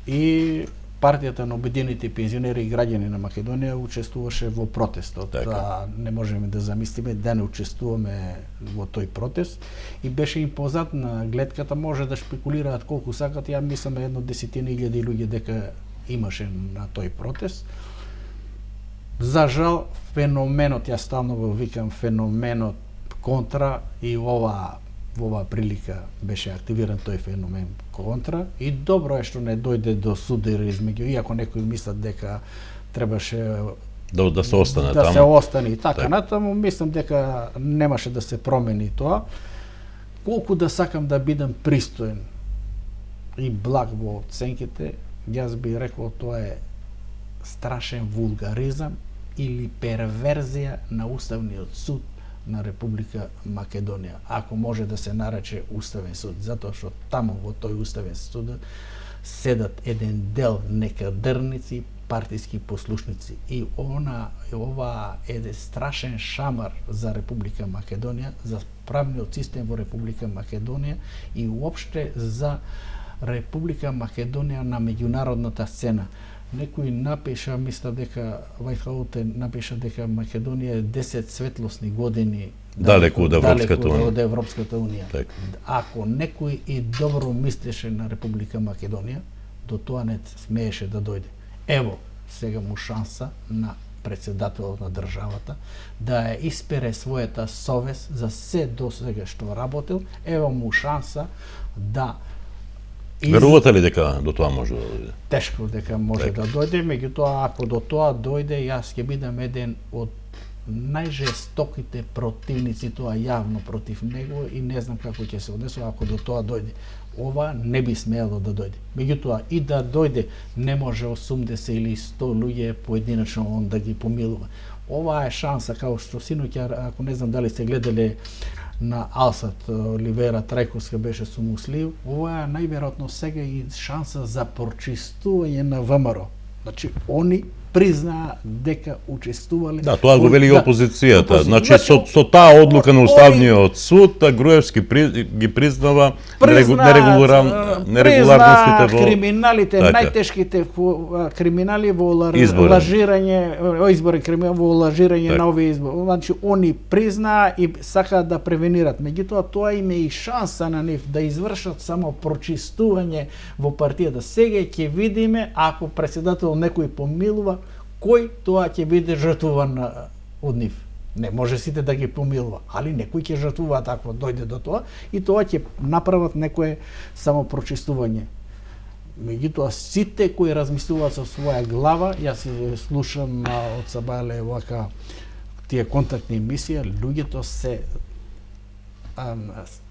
и партијата на обединените пензионери и граѓани на Македонија учествуваше во протестот. Не можеме да замислиме да не учествуваме во тој протест и беше импозантна гледката, може да шпекулираат колку сакат, ја мислам 10.000 луѓе дека имаше на тој протест. За жал, феноменот, ја стално го викам феноменот контра и во оваа прилика беше активиран тој феномен контра и добро е што не дојде до судир измеѓу, иако некои мислат дека требаше да се остане да таму. се остане и така Так. натаму, мислам дека немаше да се промени тоа. Колку да сакам да бидам пристоен и благ во оценките, јас би рекол тоа е страшен вулгаризам или перверзија на Уставниот суд на Република Македонија, ако може да се нарече Уставен суд, затоа што таму во тој Уставен суд седат еден дел некадърници, партиски послушници и ова е страшен шамар за Република Македонија, за правниот систем во Република Македонија и уопште за Република Македонија на меѓународната сцена. Некој напиша, мисля дека Вајхаутен напиша дека Македонија е 10 светлосни години Далеку од Европската унија. Од Европската унија. Так. Ако некој и добро мислеше на Република Македонија, до тоа не смееше да дојде. Ево, сега му шанса на председателот на државата да ја испере својата совест за се до сега што работил, ево му шанса да Верувате ли дека до тоа може да дојде? Тешко дека може да дојде, меѓутоа ако до тоа дојде, јас ќе бидам еден од најжестоките противници, тоа јавно против него и не знам како ќе се однесува ако до тоа дојде. Ова не би смеело да дојде. Меѓутоа и да дојде, не може 80 или 100 луѓе поединечно он да ги помилува. Ова е шанса, као што синоќа, ако не знам дали сте гледале на Алсат, Оливера Трајковска беше со Муслив, ова е најверојатно сега и шанса за прочистување на ВМРО. Значи, они признаа дека учествувале. Да, тоа го вели и Да, опозицијата. Значи, Значи, со таа одлука на они- Уставниот суд, Груевски ги признава нерегуларностите признаа во... криминалите, Така. најтешките криминали во Изборен. лажирање, изборен криминал во лажирање Така. на овие избори. Значи, они признаа и сакаат да превенират. Меѓутоа, тоа им е и шанса на нив да извршат само прочистување во партијата. Сега ќе видиме, ако председател некој помилува, кој тоа ќе биде жртвуван од нив. Не може сите да ги помилува, али некој ќе жртвува ако дојде до тоа и тоа ќе направат некое самопрочистување. Меѓутоа сите кои размислуваат со своја глава, јас се слушам од Сабале вака тие контактни емисија, луѓето се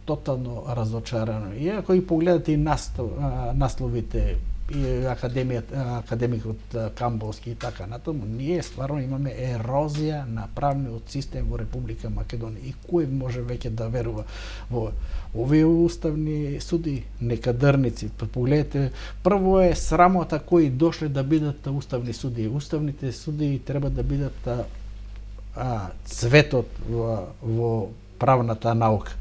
тотално разочарано. И ако и погледате и насловите и академикот Камбовски и така натаму, ние стварно имаме ерозија на правниот систем во Република Македонија. И кој може веќе да верува во овие уставни суди, некадърници? Погледнете, прво е срамота кои дошле да бидат уставни суди. Уставните суди треба да бидат цветот во правната наука.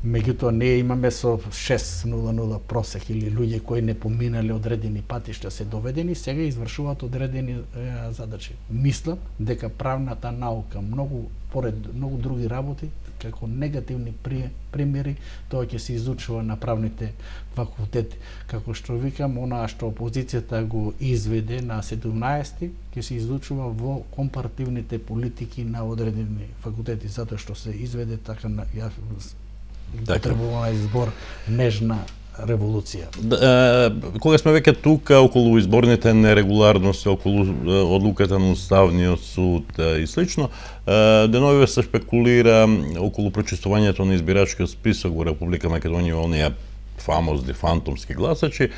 Меѓутоа, ние имаме со 6.00 просек или луѓе кои не поминале одредени патишта се доведени, сега извршуваат одредени задачи. Мислам дека правната наука, поред многу други работи, како негативни примери, тоа ќе се изучува на правните факултети. Како што викам, онаа што опозицијата го изведе на 17-ти, ќе се изучува во компаративните политики на одредени факултети, затоа што се изведе така на потребува избор нежна револуција. Кога сме веќе тука околу изборните нерегуларности, околу одлуката на Уставниот суд и слично, деновиве се спекулира околу прочистувањето на избирачкиот список во Република Македонија, оние фамозни фантомски гласачи,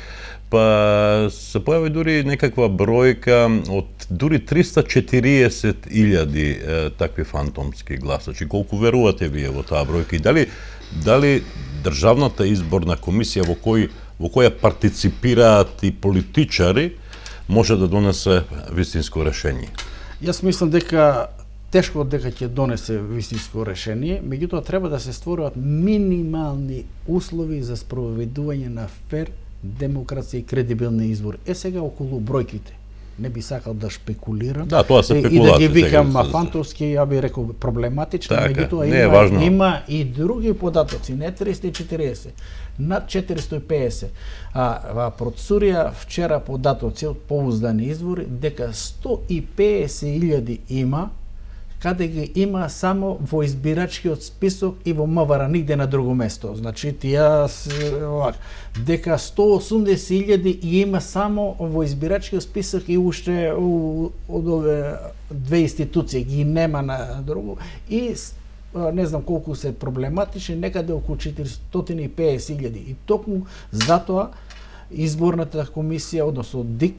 па се појави дури некаква бројка од дури 340.000 такви фантомски гласачи. Колку верувате вие во таа бројка и дали Државната изборна комисија во која партиципираат и политичари може да донесе вистинско решение? Јас мислам дека тешко дека ќе донесе вистинско решение, меѓутоа треба да се створат минимални услови за спроведување на фер, демократски и кредибилни избори. Сега околу бројките. не би сакал да шпекулирам. Да, тоа се и да спекулации ги викам сега. фантовски, ја би рекол проблематични, Така, меѓутоа не е важно. има и други податоци, не 340, над 450. Процурија вчера податоци од поуздани извори дека 150.000 има, каде ги има само во избирачкиот список и во МВР, нигде на друго место. Значи, дека 180.000 ги има само во избирачкиот список и уште од ове две институции ги нема на друго. И не знам колку се проблематични, некаде околу 450.000. И токму затоа изборната комисија, односно ДИК,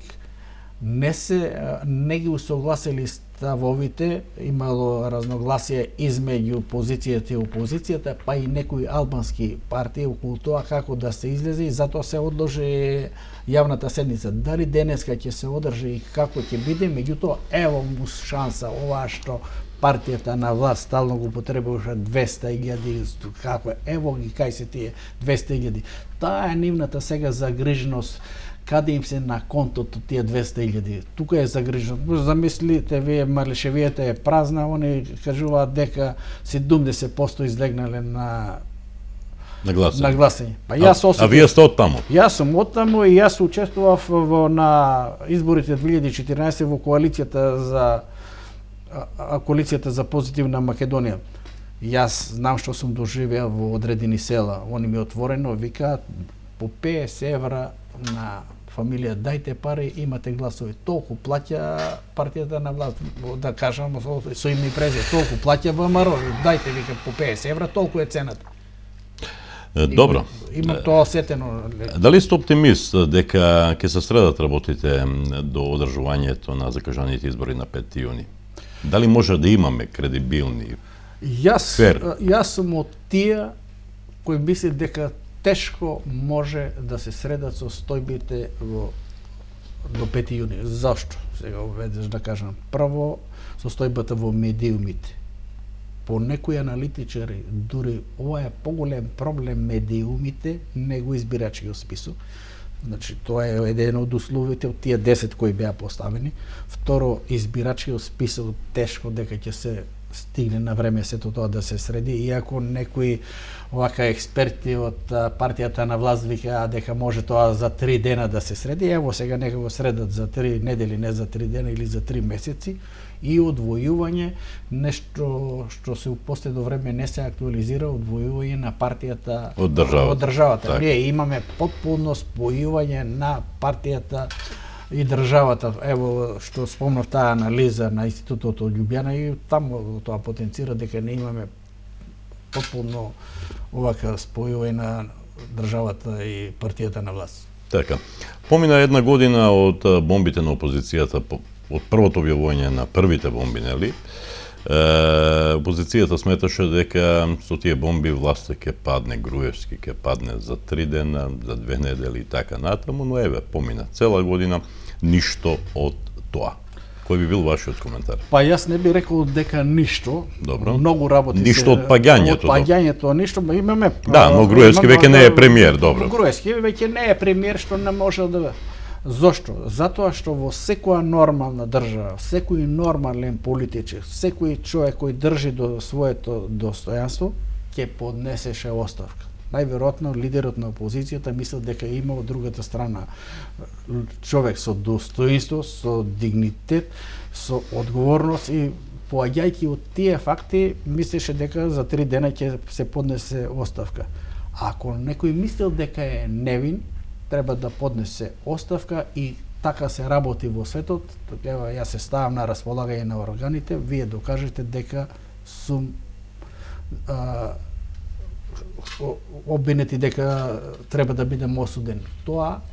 не ги усогласили ставовите, имало разногласие измеѓу позицијата и опозицијата, па и некои албански партии околу тоа како да се излезе, и затоа се одложи јавната седница. Дали денеска ќе се одржи и како ќе биде, меѓутоа ево му шанса ова што партијата на власт стално го потребуваше 200.000, како ево ги кај се тие 200.000. Таа е нивната сега загриженост, каде им се на контото тие 200.000. Тука е загриженост. Замислите, вие Малишевијата е празна, они кажуваат дека 70% излегнале на гласање. Па јас А вие сте од таму? Јас сум од таму и јас учествував на изборите 2014 во коалицијата за позитивна Македонија. Јас знам што сум доживеал во одредени села. Они ми отворено викаат по 50 евра на фамилија, дајте пари, имате гласови. Толку плаќа партијата на власт, да кажам со име и презиме, толку плаќа ВМРО, дајте вика по 50 евра, толку е цената. Добро. Имам тоа осетено. Дали сте оптимист дека ќе се средат работите до одржувањето на закажаните избори на 5 јуни? Дали може да имаме кредибилни? Јас сум од тие кои мисли дека тешко може да се средат состојбите до 5 јуни. Зашто? Сега веднаш да кажам. Прво, состојбата во медиумите. По некои аналитичари, дури ова е поголем проблем медиумите, него избирачкиот список. Значи, тоа е еден од условите од тие 10 кои беа поставени. Второ, избирачкиот список тешко дека ќе се стигне на време сето тоа да се среди, иако некои овака експерти од партијата на власт викаат дека може тоа за 3 дена да се среди. Ево сега нека го средат за 3 недели, не за 3 дена или за 3 месеци. И одвојување, нешто што се у последно време не се актуализира, одвојување на партијата од државата. Так. Ние имаме потпуно спојување на партијата и државата. Ево што спомнав таа анализа на Институтот од Љубјана, и таму тоа потенцира дека не имаме потпуно овака спојување на државата и партијата на власт. Така. Помина една година од бомбите на опозицијата, од првото објавување на првите бомби, нели? Опозицијата сметаше дека со тие бомби власта ќе падне, Груевски ќе падне за 3 дена, за 2 недели и така натаму, но еве, помина цела година, ништо од тоа. Кој би бил вашиот коментар? Па јас не би рекол дека ништо. Добро. Многу работи ништо од паѓањето. Од паѓањето ништо, имаме. Да, но Груевски веќе не е премиер, добро. Груевски веќе не е премиер, што не може да. Зошто? Затоа што во секоја нормална држава, секој нормален политичар, секој човек кој држи до своето достојанство, ќе поднесеше оставка. Најверојатно лидерот на опозицијата мислел дека има од другата страна човек со достоинство, со дигнитет, со одговорност, и поаѓајќи од тие факти мислеше дека за 3 дена ќе се поднесе оставка. Ако некој мислел дека е невин, треба да поднесе оставка, и така се работи во светот. Ева, јас се ставам на располагање на органите, вие докажете дека сум обвинети дека треба да бидем осуден. Тоа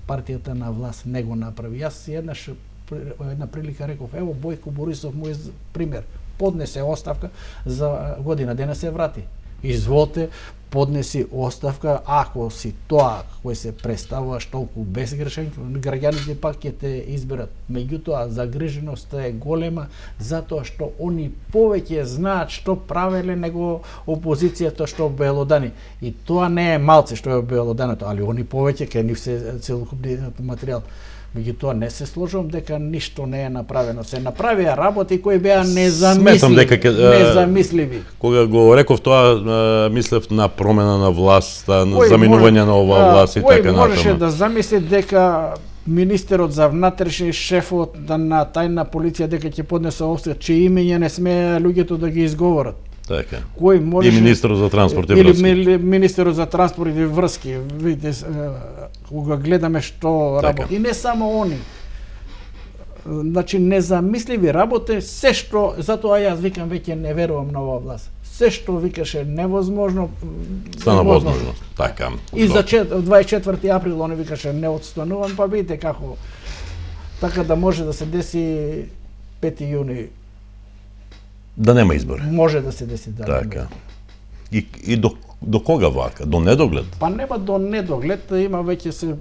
партијата на власт не го направи. Јас една прилика реков, ево Бојко Борисов му е пример. Поднесе оставка, за година дена се врати. Изволте, поднеси оставка, ако си тоа кој се представуваш толку безгрешен, граѓаните пак ќе те изберат. Меѓутоа, загриженоста е голема, затоа што они повеќе знаат што правеле него опозицијата што белодани. И тоа не е малце што е белоданото, али они повеќе, кај нив се целокупниот материјал. Меѓутоа не се сложувам дека ништо не е направено. Се направија работи кои беа Сметам незамисливи. дека Незамисливи. кога го реков тоа, мислев на промена на власт, на Кој заминување на оваа власт и така Кој можеше натаму. да замисли дека министерот за внатрешни, шефот на тајна полиција дека ќе поднесе оставка, че имење не смеа луѓето да ги изговорат. Така. Кој И можеше министерот за транспорт и или врски. министерот за транспорт и врски, видите, кога гледаме што Така. работи. И не само они. Значи незамисливи работи, се што, затоа јас викам веќе не верувам на оваа власт. Се што викаше невозможно, Стана возможно. Така. И за 24 април они викаше неотстанувам, па видите како така да може да се деси 5 јуни. Да нема избори. Може да се деси да. Така. И до кога вака? До недоглед? Па нема до недоглед, има веќе се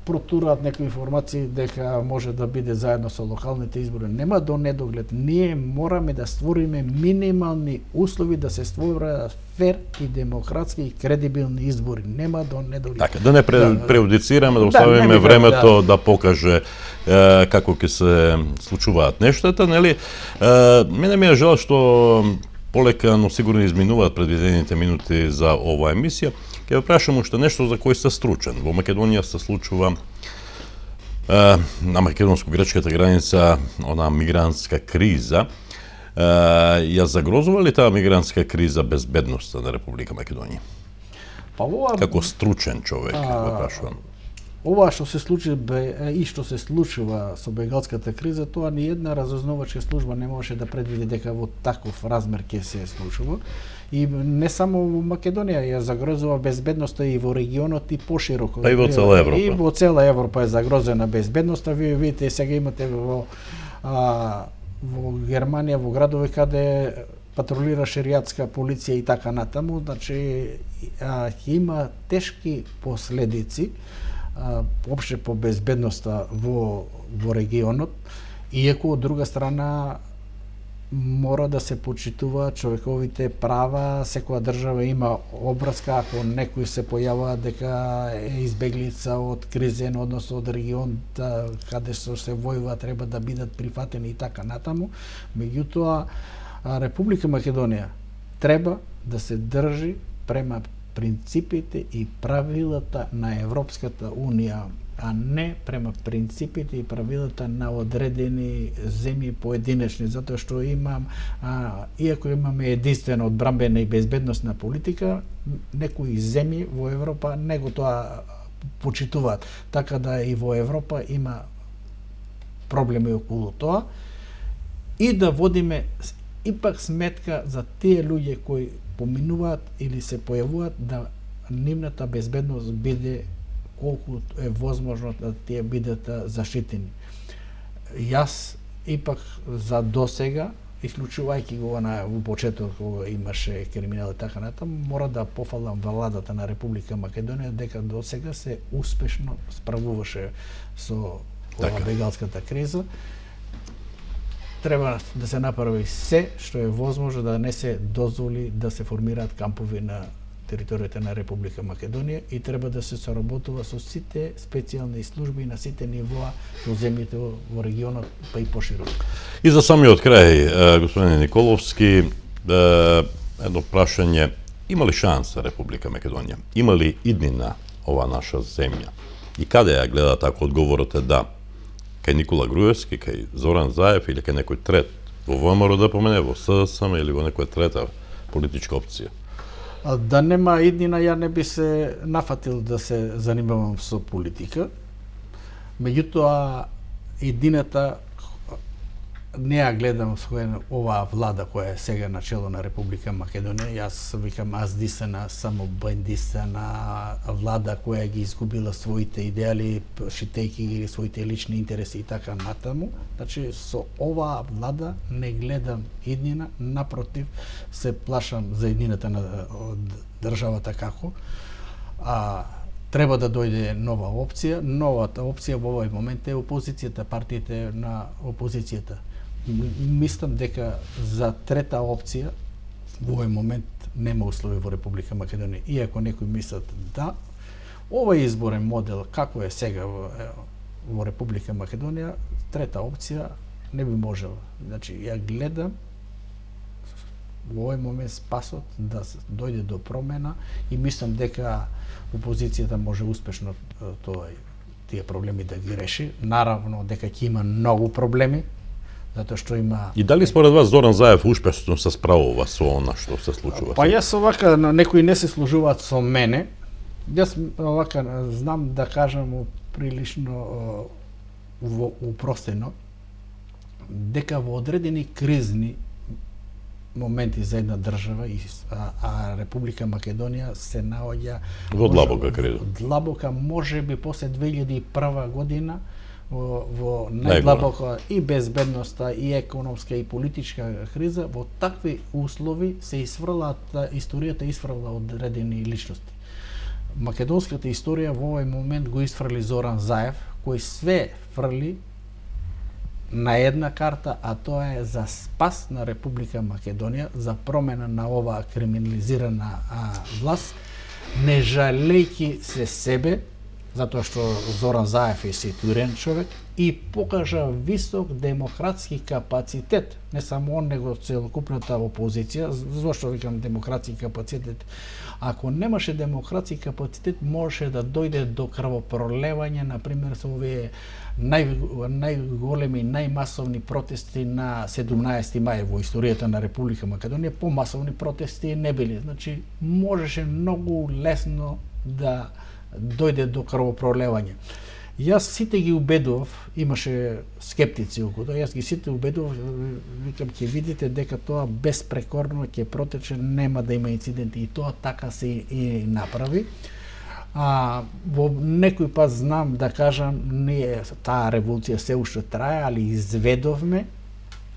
протураат некои информации дека може да биде заедно со локалните избори. Нема до недоглед. Ние мораме да створиме минимални услови да се створат фер и демократски и кредибилни избори. Нема до недоглед. Така, да не преюдицираме, да не оставиме би времето да покаже како ќе се случуваат нештата, нели? Мене ми е жал што полека, но сигурно изминуваат предвидените минути за оваа емисија. Ќе ве прашам уште нешто за кој сте стручен. Во Македонија се случува на македонско-грчката граница она мигрантска криза. Ја загрозува ли таа мигрантска криза безбедноста на Република Македонија? Па ова Како стручен човек, ве прашувам. Ова што се случи и што се случува со бегалската криза, тоа ни една разузнавачка служба не можеше да предвиди дека во таков размер ќе се случува. И не само во Македонија ја загрозува безбедноста и во регионот и пошироко. Па и во цела Европа. И во цела Европа е загрозена безбедноста. Вие видите сега имате во Германија, во градови каде патрулира шеријатска полиција и така натаму, значи има тешки последици опште по безбедноста во регионот, иако од друга страна мора да се почитува човековите права, секоја држава има обврска ако некој се појавува дека е избеглица од кризен, односно од регион каде што се војува треба да бидат прифатени и така натаму. Меѓутоа Република Македонија треба да се држи према принципите и правилата на Европската Унија, а не према принципите и правилата на одредени земји поединечни, затоа што иако имаме единствена одбранбена и безбедносна политика, некои земји во Европа него тоа почитуваат, така да и во Европа има проблеми околу тоа и да водиме ипак сметка за тие луѓе кои поминуваат или се појавуваат, да нивната безбедност биде колку е возможно да тие бидат заштитени. Јас ипак за досега, исклучувајќи го во почеток кога имаше криминал и така натаму, мора да пофалам владата на Република Македонија дека досега се успешно справуваше со бегалската криза. Треба да се направи се што е возможно да не се дозволи да се формираат кампови на територијата на Република Македонија и треба да се соработува со сите специјални служби на сите нивоа со земјите во регионот, па и пошироко. И за самиот крај, господин Николовски, едно прашање, има ли шанса Република Македонија? Има ли иднина ова наша земја? И каде ја гледат ако одговорот е да? Кај Никола Груевски, кај Зоран Заев или кај некој трет? Во ВМРО да помене, во СДСМ или во некоја трета политичка опција? Да нема иднина, ја не би се нафатил да се занимавам со политика. Меѓутоа, иднината не ја гледам со оваа влада која е сега на чело на Република Македонија. Јас викам аздисана, само бандисана влада која ги изгубила своите идеали, шитејќи ги своите лични интереси и така натаму. Значи, со оваа влада не гледам иднина, напротив, се плашам за иднината на државата како. Треба да дојде нова опција. Новата опција во овој момент е опозицијата, партиите на опозицијата. Мислам дека за трета опција во овој момент нема услови во Република Македонија. Иако некои мислат да, овој изборен модел како е сега во Република Македонија, трета опција не би можела. Значи, ја гледам во овој момент спасот да дојде до промена и мислам дека опозицијата може успешно тие проблеми да ги реши. Наравно дека ќе има многу проблеми, затоа што има... И дали според вас Зоран Заев успешно се справува со она што се случува? Па јас овака, некои не се служуваат со мене, јас овака знам да кажам прилично упростено, дека во одредени кризни моменти за една држава, а Република Македонија се наоѓа во длабока криза. Длабока, можеби после 2001 година, во најдлабока и безбедноста, и економска, и политичка криза, во такви услови се историјата изфрла одредени личности. Македонската историја во овој момент го изфрли Зоран Заев, кој све фрли на една карта, а тоа е за спас на Република Македонија, за промена на оваа криминализирана власт, не жалејќи се себе, затоа што Зоран Заев е ситуирен човек и покажа висок демократски капацитет, не само он, него целокупната опозиција. Зошто викам демократски капацитет? Ако немаше демократски капацитет, можеше да дојде до крвопролевање, например, со овие најголеми, најмасовни протести на 17 мај во историјата на Република Македонија. Помасовни протести не били. Значи, можеше многу лесно да дојде до крвопролевање. Јас сите ги убедував, имаше скептици околу тоа, јас ги сите убедував, викам, ќе видите дека тоа безпрекорно ќе протече, нема да има инциденти, и тоа така се и направи. Во некој пат знам да кажам, ние таа револуција се уште трае, али изведовме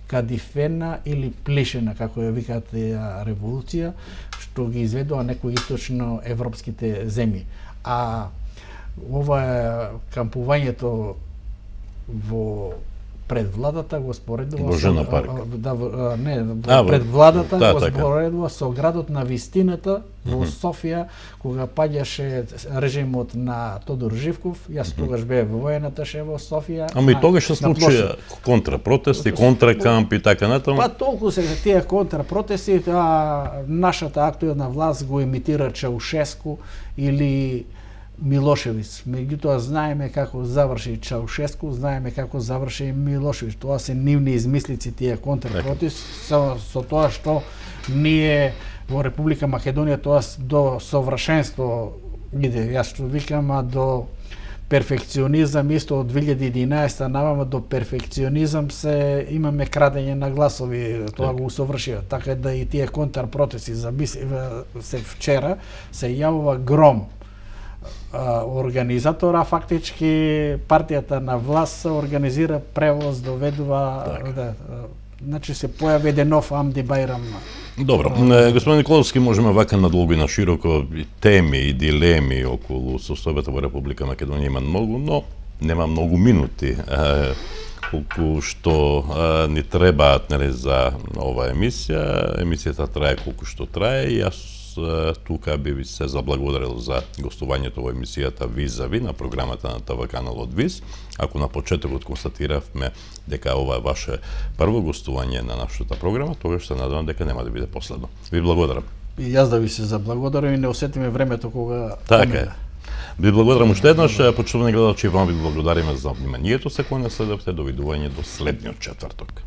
кадифена или плишена, како ја викаат револуција, што ги изведува некои источно европските земји. Ова е кампувањето во пред владата го споредува пред владата го споредува со градот на вистината во Софија, кога паѓаше режимот на Тодор Живков. Јас тогаш бев во воената ше во Софија. Ама и тогаш се случија контрапротести, контракамп и така натаму. Па толку се тие контрапротести, нашата актуелна власт го имитира Чаушеску или Милошевиќ. Меѓутоа знаеме како заврши Чаушеску, знаеме како заврши Милошевиќ. Тоа се нивни измислици, тие контрпротести, со тоа што ние во Република Македонија тоа до совршенство иде. Јас што викам, до перфекционизам исто од 2011 навама до перфекционизам се имаме крадење на гласови, тоа го усовршија. Така да и тие контрпротести се вчера се јавува Гром. Организатора, фактички партијата на власт организира превоз, доведува, значи се појави еден нов Амди Бајрам. Добро, господин Николовски, можеме вака надолго и на широко теми и дилеми околу состојбата во Република Македонија има многу, но нема многу минути колку што ни требаат за оваа емисија. Емисијата трае колку што трае и јас тука би се заблагодарил за гостувањето во емисијата Визави на програмата на ТВ каналот ВИЗ. Ако на почетокот констатиравме дека ова е ваше прво гостување на нашата програма, тогаш се надевам дека нема да биде последно. Ви благодарам. И јас да ви се заблагодарам и не осетиме времето кога така е. Ви благодарам уште еднаш, почитувани гледачи, вам ви благодариме за вниманието, се кога не следевте, довидување до следниот четврток.